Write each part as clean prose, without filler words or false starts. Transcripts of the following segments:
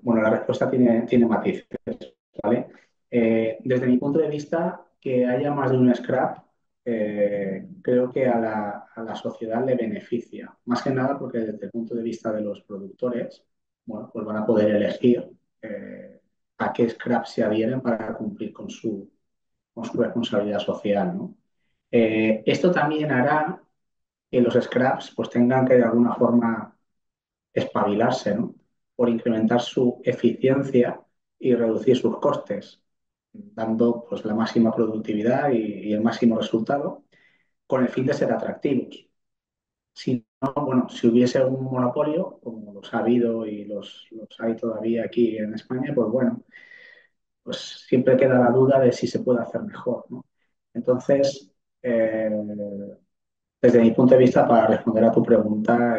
Bueno, la respuesta tiene matices, ¿vale? Desde mi punto de vista, que haya más de un scrap, creo que a la sociedad le beneficia. Más que nada porque desde el punto de vista de los productores, bueno, pues van a poder elegir a qué scrap se adhieren para cumplir con su responsabilidad social, ¿no? Esto también hará que los scraps pues tengan que de alguna forma espabilarse, ¿no? Por incrementar su eficiencia y reducir sus costes, dando pues, la máxima productividad y el máximo resultado, con el fin de ser atractivos. Si no, bueno, si hubiese un monopolio, como los ha habido y los hay todavía aquí en España, pues bueno, pues siempre queda la duda de si se puede hacer mejor, ¿no? Entonces, eh, desde mi punto de vista, para responder a tu pregunta,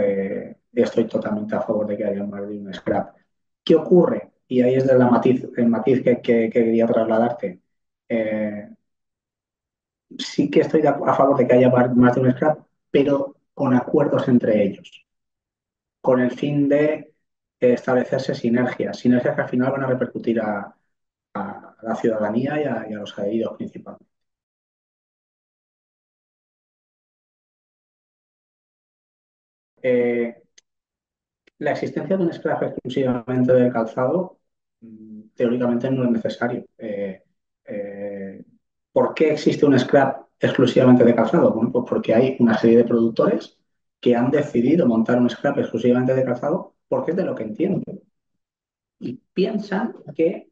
estoy totalmente a favor de que haya más de un scrap. ¿Qué ocurre? Y ahí es el matiz que quería trasladarte. Eh, sí que estoy a favor de que haya más de un scrap, pero con acuerdos entre ellos, con el fin de establecerse sinergias que al final van a repercutir a la ciudadanía y a los adheridos principalmente. Eh, La existencia de un scrap exclusivamente de calzado, teóricamente no es necesario. ¿Por qué existe un scrap exclusivamente de calzado? Bueno, pues porque hay una serie de productores que han decidido montar un scrap exclusivamente de calzado porque es de lo que entienden y piensan que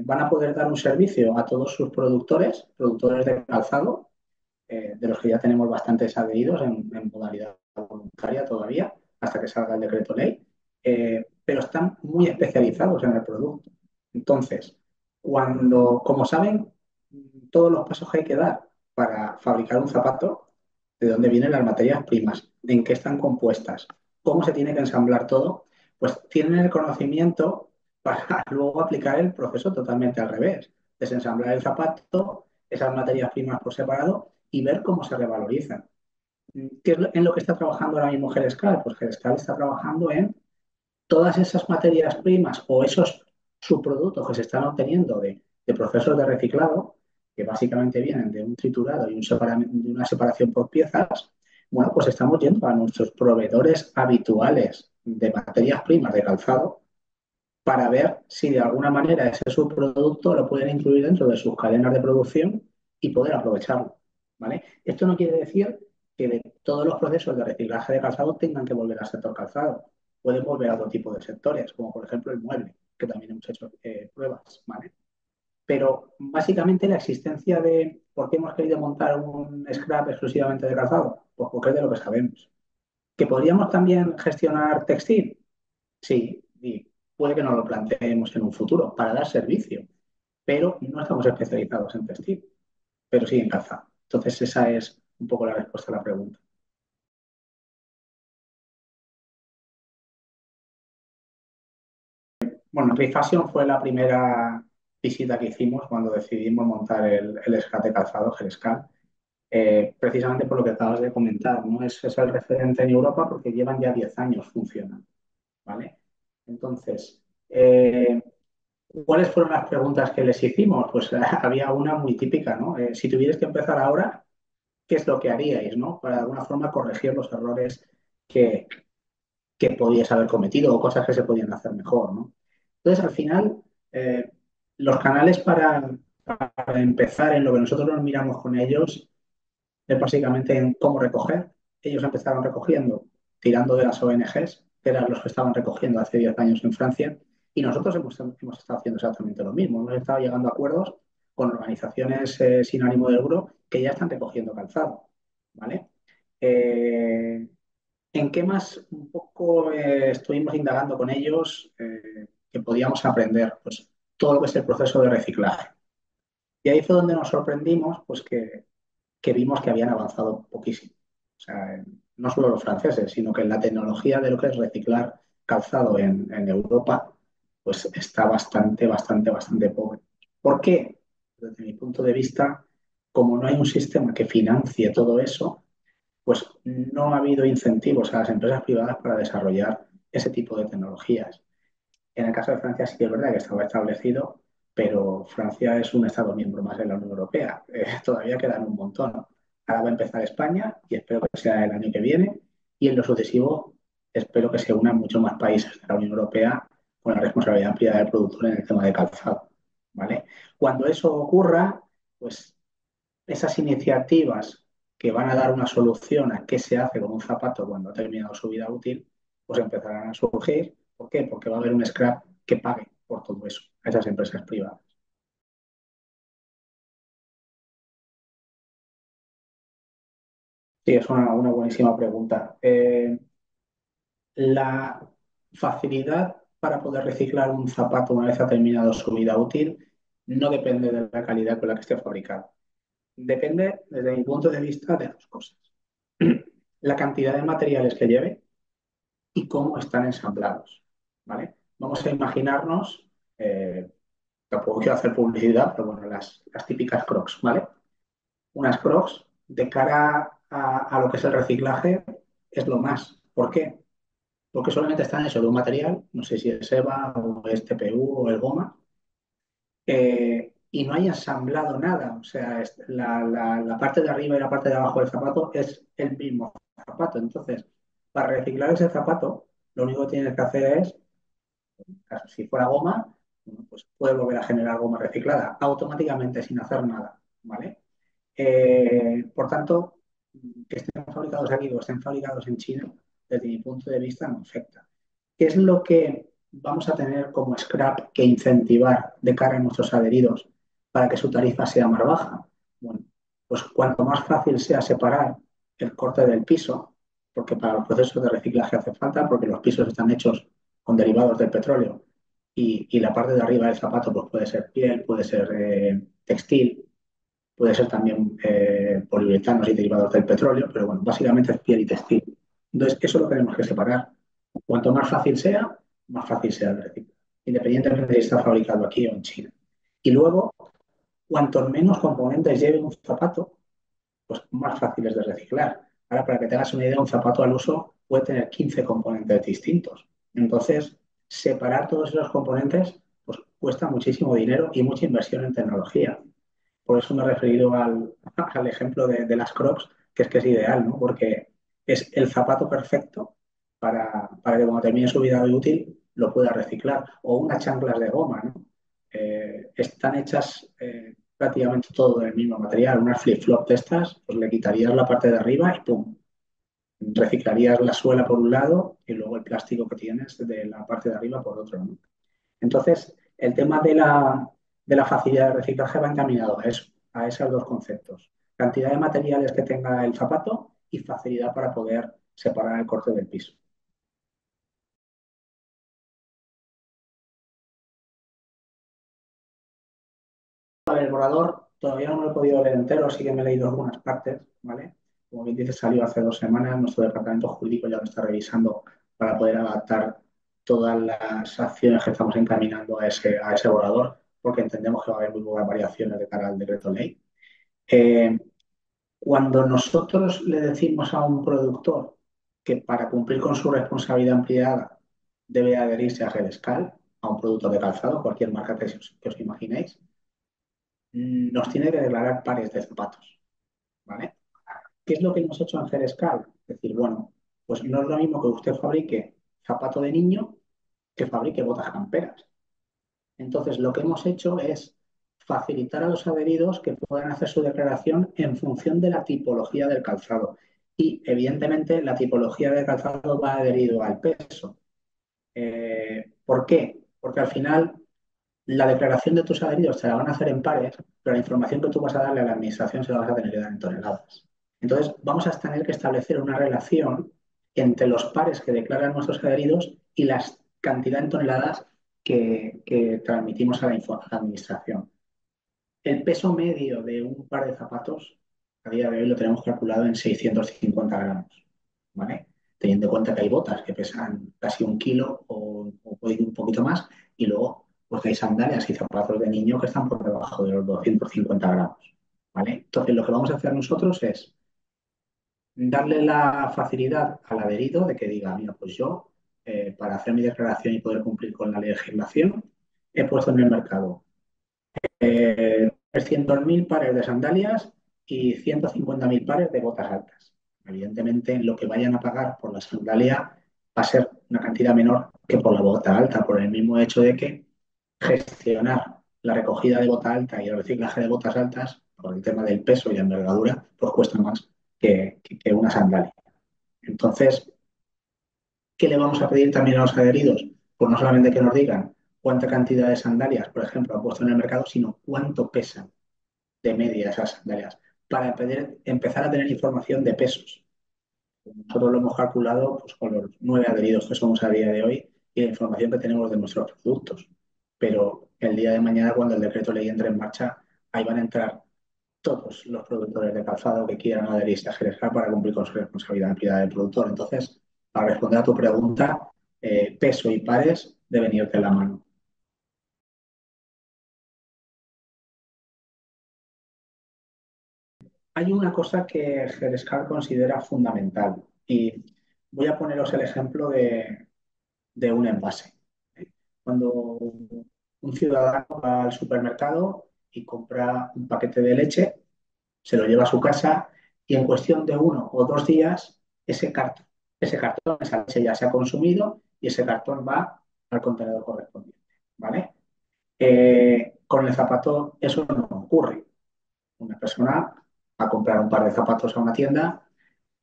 van a poder dar un servicio a todos sus productores de calzado, de los que ya tenemos bastantes adheridos en modalidad voluntaria todavía, hasta que salga el decreto ley, pero están muy especializados en el producto. Entonces, como saben, todos los pasos que hay que dar para fabricar un zapato, de dónde vienen las materias primas, en qué están compuestas, cómo se tiene que ensamblar todo, pues tienen el conocimiento para luego aplicar el proceso totalmente al revés, desensamblar el zapato, esas materias primas por separado y ver cómo se revalorizan. ¿Qué es en lo que está trabajando ahora mismo Gerescal? Pues Gerescal está trabajando en todas esas materias primas o esos subproductos que se están obteniendo de procesos de reciclado, que básicamente vienen de un triturado y de una separación por piezas. Bueno, pues estamos yendo a nuestros proveedores habituales de materias primas de calzado para ver si de alguna manera ese subproducto lo pueden incluir dentro de sus cadenas de producción y poder aprovecharlo, ¿vale? Esto no quiere decir que de todos los procesos de reciclaje de calzado tengan que volver al sector calzado. Pueden volver a otro tipo de sectores, como por ejemplo el mueble, que también hemos hecho pruebas, ¿vale? Pero básicamente la existencia de por qué hemos querido montar un scrap exclusivamente de calzado, pues porque es de lo que sabemos. ¿Que podríamos también gestionar textil? Sí, y puede que nos lo planteemos en un futuro para dar servicio, pero no estamos especializados en textil, pero sí en calzado. Entonces, esa es un poco la respuesta a la pregunta. Bueno, Refashion fue la primera visita que hicimos cuando decidimos montar el escate calzado, Gerescal, precisamente por lo que acabas de comentar, ¿no? Es el referente en Europa porque llevan ya 10 años funcionando, ¿vale? Entonces, ¿cuáles fueron las preguntas que les hicimos? Pues había una muy típica, ¿no? Si tuvierais que empezar ahora, ¿qué es lo que haríais, ¿no? Para de alguna forma corregir los errores que, que podíais haber cometido o cosas que se podían hacer mejor, ¿no? Entonces, al final, eh, los canales para empezar en lo que nosotros nos miramos con ellos es básicamente en cómo recoger. Ellos empezaron recogiendo, tirando de las ONGs, que eran los que estaban recogiendo hace 10 años en Francia, y nosotros hemos estado haciendo exactamente lo mismo. Hemos estado llegando a acuerdos con organizaciones sin ánimo de lucro que ya están recogiendo calzado. ¿Vale? Eh, ¿En qué más un poco estuvimos indagando con ellos que podíamos aprender? Pues todo lo que es el proceso de reciclaje. Y ahí fue donde nos sorprendimos, pues que vimos que habían avanzado poquísimo. O sea, no solo los franceses, sino que la tecnología de lo que es reciclar calzado en Europa, pues está bastante pobre. ¿Por qué? Desde mi punto de vista, como no hay un sistema que financie todo eso, pues no ha habido incentivos a las empresas privadas para desarrollar ese tipo de tecnologías. En el caso de Francia sí que es verdad que estaba establecido, pero Francia es un Estado miembro más de la Unión Europea. Todavía quedan un montón. Ahora va a empezar España y espero que sea el año que viene. Y en lo sucesivo espero que se unan muchos más países de la Unión Europea con la responsabilidad amplia del productor en el tema de calzado. ¿Vale? Cuando eso ocurra, pues esas iniciativas que van a dar una solución a qué se hace con un zapato cuando ha terminado su vida útil, pues empezarán a surgir. ¿Por qué? Porque va a haber un scrap que pague por todo eso a esas empresas privadas. Sí, es una buenísima pregunta. La facilidad para poder reciclar un zapato una vez ha terminado su vida útil no depende de la calidad con la que esté fabricado. Depende, desde mi punto de vista, de dos cosas. La cantidad de materiales que lleve y cómo están ensamblados. ¿Vale? Vamos a imaginarnos, tampoco quiero hacer publicidad, pero bueno, las típicas Crocs, ¿vale? Unas Crocs de cara a lo que es el reciclaje es lo más. ¿Por qué? Porque solamente están hechos de un material, no sé si es EVA o es TPU o es goma, y no hay ensamblado nada. O sea, la parte de arriba y la parte de abajo del zapato es el mismo zapato. Entonces, para reciclar ese zapato, lo único que tienes que hacer es, si fuera goma, bueno, pues puedes volver a generar goma reciclada automáticamente sin hacer nada, ¿vale? Por tanto, que estén fabricados aquí o estén fabricados en China, desde mi punto de vista, no afecta. ¿Qué es lo que vamos a tener como scrap que incentivar de cara a nuestros adheridos para que su tarifa sea más baja? Bueno, pues cuanto más fácil sea separar el corte del piso, porque para los procesos de reciclaje hace falta, porque los pisos están hechos con derivados del petróleo y la parte de arriba del zapato pues puede ser piel, puede ser textil, puede ser también poliuretanos y derivados del petróleo, pero bueno, básicamente es piel y textil. Entonces, eso lo tenemos que separar. Cuanto más fácil sea el reciclaje, independientemente de si está fabricado aquí o en China. Y luego, cuantos menos componentes lleve un zapato, pues más fácil es de reciclar. Ahora, para que te hagas una idea, un zapato al uso puede tener 15 componentes distintos. Entonces, separar todos esos componentes pues, cuesta muchísimo dinero y mucha inversión en tecnología. Por eso me he referido al ejemplo de las Crocs, que es ideal, ¿no? Porque es el zapato perfecto para que cuando termine su vida útil lo pueda reciclar. O unas chanclas de goma, ¿no? Están hechas prácticamente todo del mismo material. Unas flip-flop de estas, pues le quitarías la parte de arriba y ¡pum! Reciclarías la suela por un lado y luego el plástico que tienes de la parte de arriba por otro, ¿no? Entonces, el tema de la facilidad de reciclaje va encaminado a eso, a esos dos conceptos. Cantidad de materiales que tenga el zapato y facilidad para poder separar el corte del piso. El borrador todavía no me lo he podido leer entero, sí que me he leído algunas partes, ¿vale? Como bien dices, salió hace 2 semanas, nuestro departamento jurídico ya lo está revisando para poder adaptar todas las acciones que estamos encaminando a ese borrador, porque entendemos que va a haber muy pocas variaciones de cara al decreto ley. Eh, Cuando nosotros le decimos a un productor que para cumplir con su responsabilidad ampliada debe adherirse a Redescal, a un producto de calzado, cualquier marca que os imaginéis, nos tiene que declarar pares de zapatos, ¿vale? ¿Qué es lo que hemos hecho en Redescal? Es decir, bueno, pues no es lo mismo que usted fabrique zapato de niño que fabrique botas camperas. Entonces, lo que hemos hecho es facilitar a los adheridos que puedan hacer su declaración en función de la tipología del calzado. Y, evidentemente, la tipología del calzado va adherido al peso. ¿Por qué? Porque al final la declaración de tus adheridos te la van a hacer en pares, pero la información que tú vas a darle a la administración se la vas a tener que dar en toneladas. Entonces, vamos a tener que establecer una relación entre los pares que declaran nuestros adheridos y la cantidad en toneladas que transmitimos a la administración. El peso medio de un par de zapatos a día de hoy lo tenemos calculado en 650 gramos, ¿vale? Teniendo en cuenta que hay botas que pesan casi 1 kilo o puede ir un poquito más, y luego pues hay sandalias y zapatos de niño que están por debajo de los 250 gramos, ¿vale? Entonces lo que vamos a hacer nosotros es darle la facilidad al adherido de que diga, mira, pues yo para hacer mi declaración y poder cumplir con la legislación, he puesto en el mercado 300.000 pares de sandalias y 150.000 pares de botas altas. Evidentemente, lo que vayan a pagar por la sandalia va a ser una cantidad menor que por la bota alta, por el mismo hecho de que gestionar la recogida de bota alta y el reciclaje de botas altas, por el tema del peso y la envergadura, pues cuesta más que una sandalia. Entonces, ¿qué le vamos a pedir también a los adheridos? Pues no solamente que nos digan cuánta cantidad de sandalias, por ejemplo, han puesto en el mercado, sino cuánto pesan de media esas sandalias, para empezar a tener información de pesos. Nosotros lo hemos calculado pues, con los 9 adheridos que somos a día de hoy y la información que tenemos de nuestros productos. Pero el día de mañana, cuando el decreto ley entre en marcha, ahí van a entrar todos los productores de calzado que quieran adherirse a GERESCAR para cumplir con su responsabilidad en calidad del productor. Entonces, para responder a tu pregunta, peso y pares deben ir de la mano. Hay una cosa que GERESCAR considera fundamental y voy a poneros el ejemplo de un envase. Cuando un ciudadano va al supermercado y compra un paquete de leche, se lo lleva a su casa y en cuestión de 1 o 2 días ese cartón, esa leche ya se ha consumido y ese cartón va al contenedor correspondiente. ¿Vale? Con el zapato eso no ocurre. Una persona va a comprar un par de zapatos a una tienda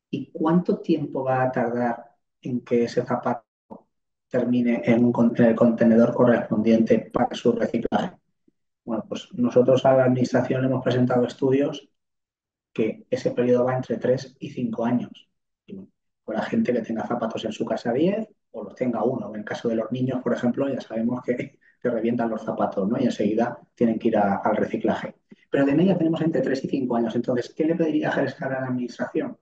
y ¿cuánto tiempo va a tardar en que ese zapato termine en el contenedor correspondiente para su reciclaje? Bueno, pues nosotros a la administración le hemos presentado estudios que ese periodo va entre 3 y 5 años. Y bueno, con la gente que tenga zapatos en su casa 10 o los tenga uno. En el caso de los niños, por ejemplo, ya sabemos que revientan los zapatos, ¿no? Y enseguida tienen que ir al reciclaje. Pero de media tenemos entre 3 y 5 años. Entonces, ¿qué le pediría a GERESCAR a la administración?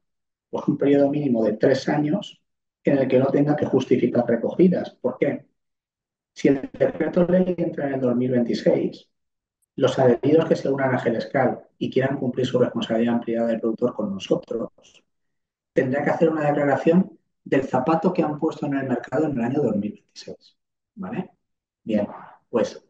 Pues un periodo mínimo de 3 años en el que no tenga que justificar recogidas. ¿Por qué? Si el decreto ley entra en el 2026, los adheridos que se unan a GERESCAR y quieran cumplir su responsabilidad ampliada del productor con nosotros, tendrá que hacer una declaración del zapato que han puesto en el mercado en el año 2026. ¿Vale? Bien, pues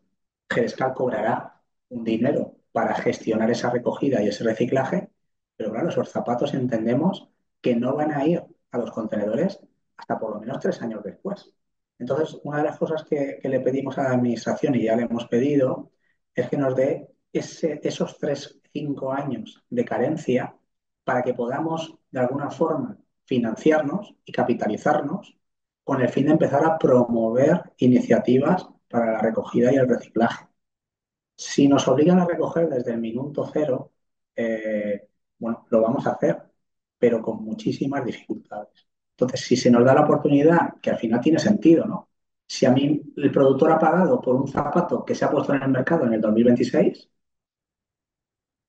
GERESCAR cobrará un dinero para gestionar esa recogida y ese reciclaje, pero claro, esos zapatos entendemos que no van a ir a los contenedores hasta por lo menos 3 años después. Entonces, una de las cosas que le pedimos a la administración y ya le hemos pedido es que nos dé esos 3, 5 años de carencia para que podamos, de alguna forma, financiarnos y capitalizarnos con el fin de empezar a promover iniciativas para la recogida y el reciclaje. Si nos obligan a recoger desde el minuto cero, bueno, lo vamos a hacer, pero con muchísimas dificultades. Entonces, si se nos da la oportunidad, que al final tiene sentido, ¿no? Si a mí el productor ha pagado por un zapato que se ha puesto en el mercado en el 2026,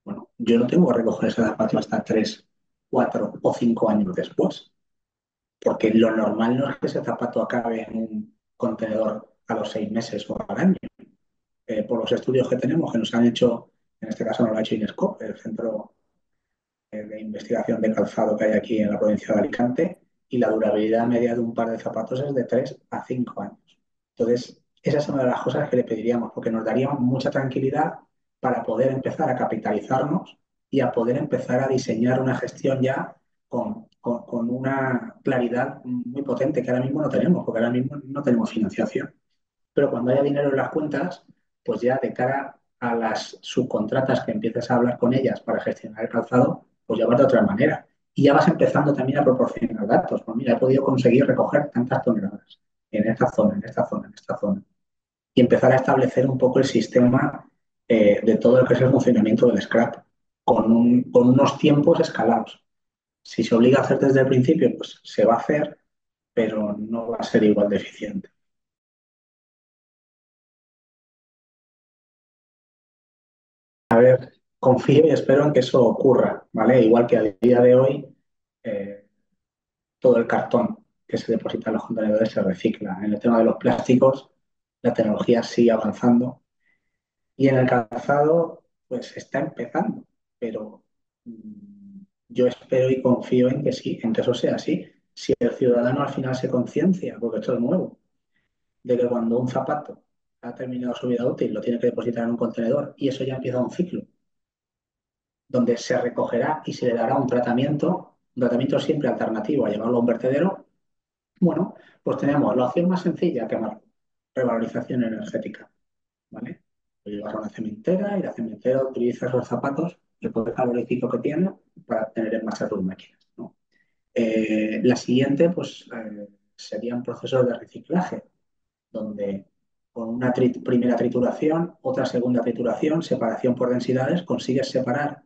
bueno, yo no tengo que recoger ese zapato hasta 3, 4 o 5 años después, porque lo normal no es que ese zapato acabe en un contenedor a los 6 meses o al año. Por los estudios que tenemos, que nos han hecho, en este caso nos lo ha hecho INESCOP, el centro de investigación de calzado que hay aquí en la provincia de Alicante, y la durabilidad media de un par de zapatos es de 3 a 5 años. Entonces, esa es una de las cosas que le pediríamos, porque nos daría mucha tranquilidad para poder empezar a capitalizarnos y a poder empezar a diseñar una gestión ya con una claridad muy potente que ahora mismo no tenemos, porque ahora mismo no tenemos financiación. Pero cuando haya dinero en las cuentas, pues ya de cara a las subcontratas que empieces a hablar con ellas para gestionar el calzado, pues ya vas de otra manera. Y ya vas empezando también a proporcionar datos. Pues mira, he podido conseguir recoger tantas toneladas en esta zona, en esta zona, en esta zona. Y empezar a establecer un poco el sistema de todo lo que es el funcionamiento del scrap, con unos tiempos escalados. Si se obliga a hacer desde el principio, pues se va a hacer, pero no va a ser igual de eficiente. A ver, confío y espero en que eso ocurra, ¿vale? Igual que a día de hoy, eh, todo el cartón que se deposita en los contenedores se recicla. En el tema de los plásticos, la tecnología sigue avanzando y en el calzado, pues está empezando, pero yo espero y confío en que sí, en que eso sea así. Si el ciudadano al final se conciencia, porque esto es nuevo, de que cuando un zapato ha terminado su vida útil, lo tiene que depositar en un contenedor y eso ya empieza un ciclo donde se recogerá y se le dará un tratamiento siempre alternativo a llevarlo a un vertedero. Bueno, pues tenemos la opción más sencilla, que es revalorización energética, ¿vale? Lo llevas a una cementera y la cementera utiliza esos zapatos, el poder calorífico que tiene, para tener en marcha sus máquinas, ¿no? La siguiente, pues, serían procesos de reciclaje, donde con una primera trituración, otra segunda trituración, separación por densidades, consigues separar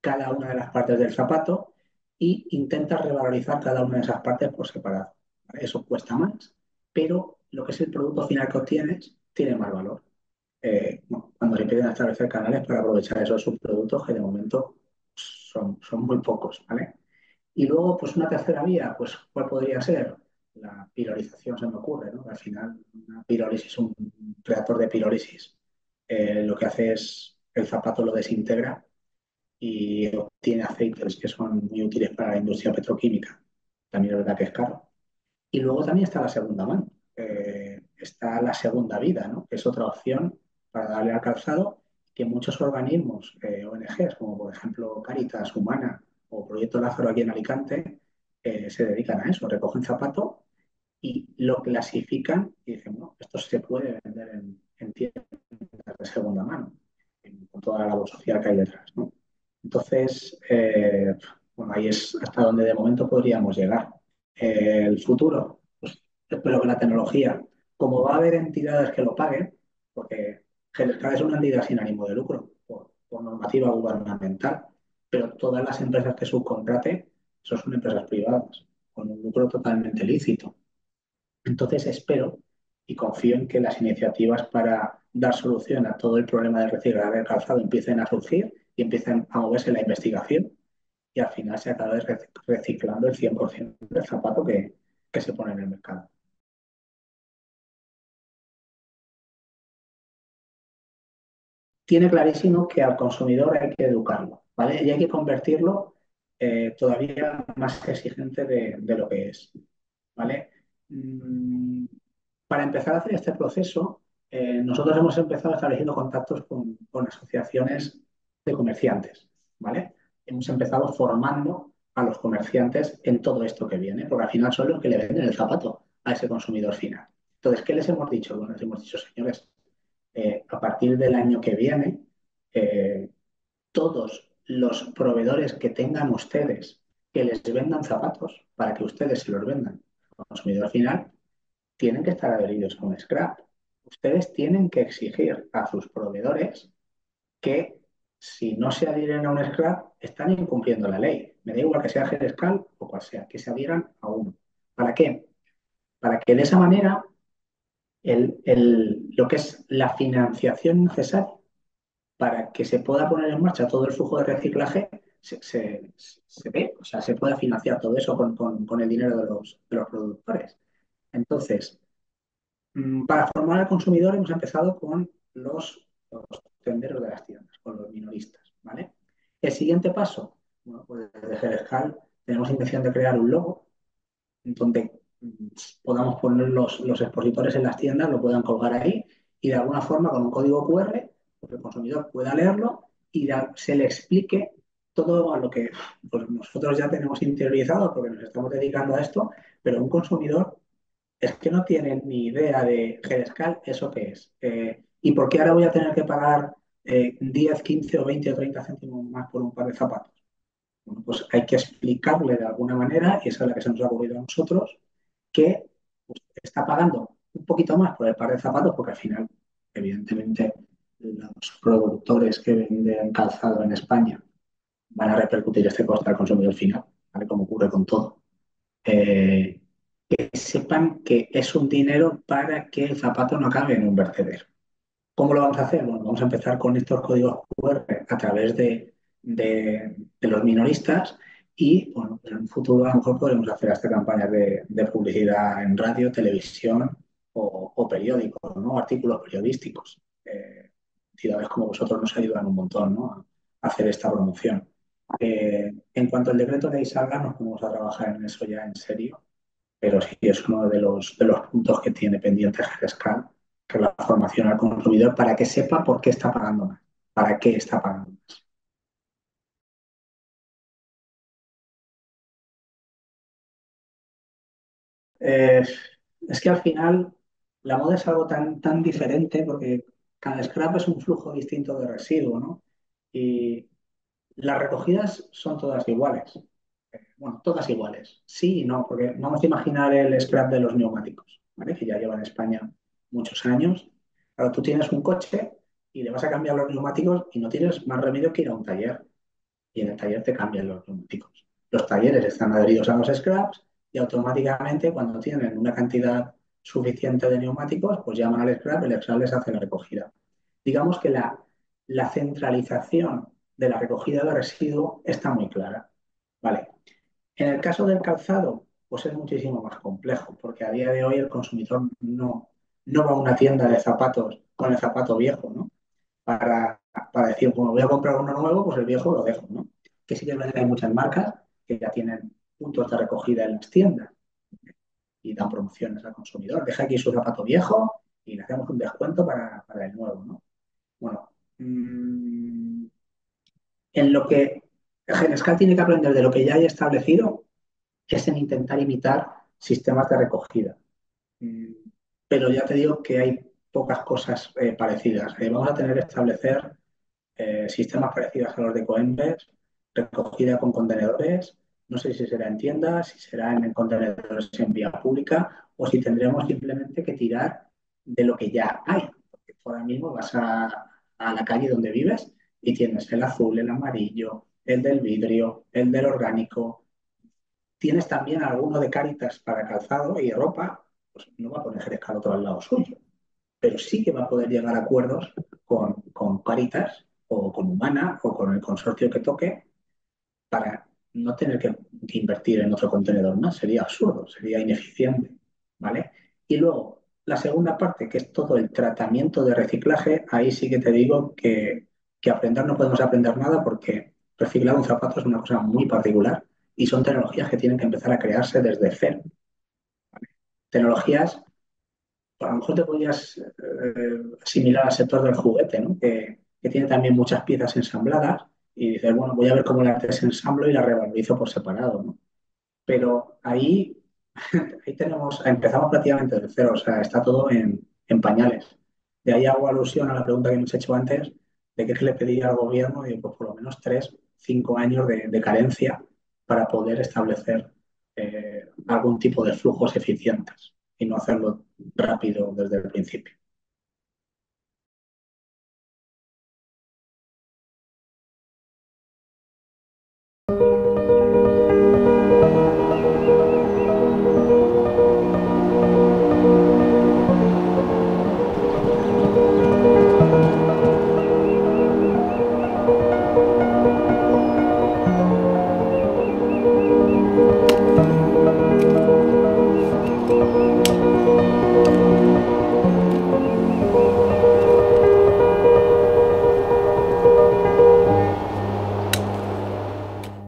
cada una de las partes del zapato e intentas revalorizar cada una de esas partes por separado. ¿Vale? Eso cuesta más, pero lo que es el producto final que obtienes tiene más valor. Bueno, cuando se empiezan a establecer canales para aprovechar esos subproductos que de momento son muy pocos, ¿vale? Y luego, pues una tercera vía, pues ¿cuál podría ser? La pirolización se me ocurre, ¿no? Al final, una pirólisis, un reactor de pirólisis, lo que hace es el zapato lo desintegra y obtiene aceites que son muy útiles para la industria petroquímica. También es verdad que es caro. Y luego también está la segunda mano, está la segunda vida, ¿no? Que es otra opción para darle al calzado que muchos organismos, ONGs, como por ejemplo Caritas Humana o Proyecto Lázaro aquí en Alicante, se dedican a eso, recogen zapato y lo clasifican y dicen, bueno, esto se puede vender en tiendas de segunda mano, con toda la labor social que hay detrás, ¿no? Entonces, bueno, ahí es hasta donde de momento podríamos llegar. El futuro, pues espero que la tecnología, como va a haber entidades que lo paguen, porque GLSCAD es una entidad sin ánimo de lucro, por normativa gubernamental, pero todas las empresas que subcontrate, eso son empresas privadas, con un lucro totalmente lícito. Entonces espero y confío en que las iniciativas para dar solución a todo el problema del reciclaje del calzado empiecen a surgir y empiecen a moverse la investigación y al final se acabe reciclando el 100% del zapato que se pone en el mercado. Tiene clarísimo que al consumidor hay que educarlo, ¿vale? Y hay que convertirlo todavía más exigente de lo que es, ¿vale? Mm, Para empezar a hacer este proceso, nosotros hemos empezado estableciendo contactos con asociaciones de comerciantes, ¿vale? Hemos empezado formando a los comerciantes en todo esto que viene, porque al final son los que le venden el zapato a ese consumidor final. Entonces, ¿qué les hemos dicho? Bueno, les hemos dicho, señores, a partir del año que viene, eh, todos los proveedores que tengan ustedes que les vendan zapatos para que ustedes se los vendan al consumidor final, tienen que estar adheridos con Scrap. Ustedes tienen que exigir a sus proveedores que si no se adhieren a un Scrap, están incumpliendo la ley. Me da igual que sea GESCAL o cual sea, que se adhieran a uno. ¿Para qué? Para que de esa manera lo que es la financiación necesaria para que se pueda poner en marcha todo el flujo de reciclaje se ve, o sea, se pueda financiar todo eso con el dinero de los productores. Entonces, para formar al consumidor hemos empezado con los tenderos de las tiendas, con los minoristas, ¿vale? El siguiente paso, bueno, pues desde GESCAL tenemos intención de crear un logo donde podamos poner los expositores en las tiendas, lo puedan colgar ahí y de alguna forma con un código QR, pues el consumidor pueda leerlo y se le explique todo a lo que pues nosotros ya tenemos interiorizado porque nos estamos dedicando a esto, pero un consumidor es que no tienen ni idea de GDSCAL, ¿eso qué es? ¿Y por qué ahora voy a tener que pagar 10, 15 o 20 o 30 céntimos más por un par de zapatos? Bueno, pues hay que explicarle de alguna manera, y esa es la que se nos ha ocurrido a nosotros, que pues, está pagando un poquito más por el par de zapatos, porque al final, evidentemente, los productores que venden calzado en España van a repercutir este coste al consumidor final, ¿vale? Como ocurre con todo. Eh, que sepan que es un dinero para que el zapato no acabe en un vertedero. ¿Cómo lo vamos a hacer? Bueno, vamos a empezar con estos códigos QR a través de los minoristas y, bueno, en un futuro a lo mejor podremos hacer hasta campañas de publicidad en radio, televisión o periódicos, ¿no? Artículos periodísticos. Ciudades como vosotros nos ayudan un montón, ¿no? A hacer esta promoción. En cuanto al decreto ley salga, nos vamos a trabajar en eso ya en serio, pero sí es uno de los puntos que tiene pendiente GESCAL, que es la formación al consumidor para que sepa por qué está pagando más, para qué está pagando más. Eh, es que al final la moda es algo tan diferente porque cada scrap es un flujo distinto de residuo, ¿no? Y las recogidas son todas iguales. Bueno, todas iguales. Sí y no, porque vamos a imaginar el scrap de los neumáticos, ¿vale? Que ya lleva en España muchos años. Ahora tú tienes un coche y le vas a cambiar los neumáticos y no tienes más remedio que ir a un taller. Y en el taller te cambian los neumáticos. Los talleres están adheridos a los scraps y automáticamente cuando tienen una cantidad suficiente de neumáticos, pues llaman al scrap, el scrap les hace la recogida. Digamos que la centralización de la recogida de residuos está muy clara. Vale. En el caso del calzado, pues es muchísimo más complejo, porque a día de hoy el consumidor no va a una tienda de zapatos con el zapato viejo, ¿no? Para decir, bueno, voy a comprar uno nuevo, pues el viejo lo dejo, ¿no? Que sí que es verdad que hay muchas marcas que ya tienen puntos de recogida en las tiendas y dan promociones al consumidor. Deja aquí su zapato viejo y le hacemos un descuento para el nuevo, ¿no? Bueno, en lo que Genescal tiene que aprender de lo que ya hay establecido es en intentar imitar sistemas de recogida. Mm, Pero ya te digo que hay pocas cosas parecidas. Vamos a tener que establecer sistemas parecidos a los de Coembes, recogida con contenedores. No sé si será en tiendas, si será en contenedores en vía pública o si tendremos simplemente que tirar de lo que ya hay. Porque tú ahora mismo vas a la calle donde vives y tienes el azul, el amarillo, el del vidrio, el del orgánico. Tienes también alguno de Cáritas para calzado y ropa, pues no va a poner Jerez otro al lado suyo, pero sí que va a poder llegar a acuerdos con Cáritas o con Humana o con el consorcio que toque para no tener que invertir en otro contenedor más. Sería absurdo, sería ineficiente, ¿vale? Y luego, la segunda parte, que es todo el tratamiento de reciclaje, ahí sí que te digo que aprender no podemos aprender nada porque reciclar un zapato es una cosa muy particular y son tecnologías que tienen que empezar a crearse desde cero. Tecnologías, a lo mejor te podrías asimilar al sector del juguete, ¿no? Que tiene también muchas piezas ensambladas y dices, bueno, voy a ver cómo las desensamblo y las revalorizo por separado, ¿no? Pero ahí empezamos prácticamente de cero, o sea, está todo en pañales. De ahí hago alusión a la pregunta que hemos hecho antes, de qué le pediría al gobierno, y pues por lo menos 3, 5 años de carencia para poder establecer algún tipo de flujos eficientes y no hacerlo rápido desde el principio.